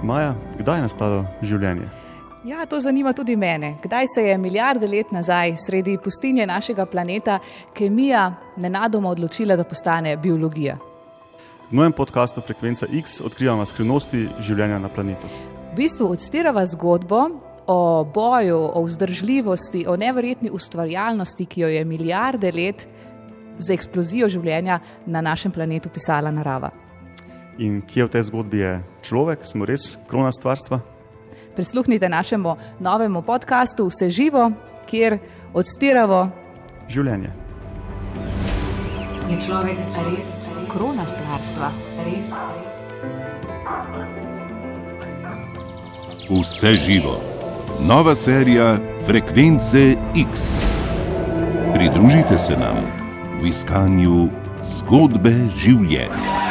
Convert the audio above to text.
Maja, kdaj je nastalo življenje? Ja, to zanima tudi mene. Kdaj se je milijarde let nazaj sredi pustinje našega planeta kemija nenadoma odločila, da postane biologija? V novem podcastu Frekvenca X odkrivamo skrivnosti življenja na planetu. V bistvu odstirava zgodbo o boju, o vzdržljivosti, o neverjetni ustvarjalnosti, ki jo je milijarde let z eksplozijo življenja na našem planetu pisala narava. In kje v tej zgodbi je človek? Smo res krona stvarstva? Prisluhnite našemu novemu podcastu Vse živo, kjer odstiramo življenje. Je človek res krona stvarstva? Res? Vse živo. Nova serija Frekvence X. Pridružite se nam v iskanju zgodbe življenja.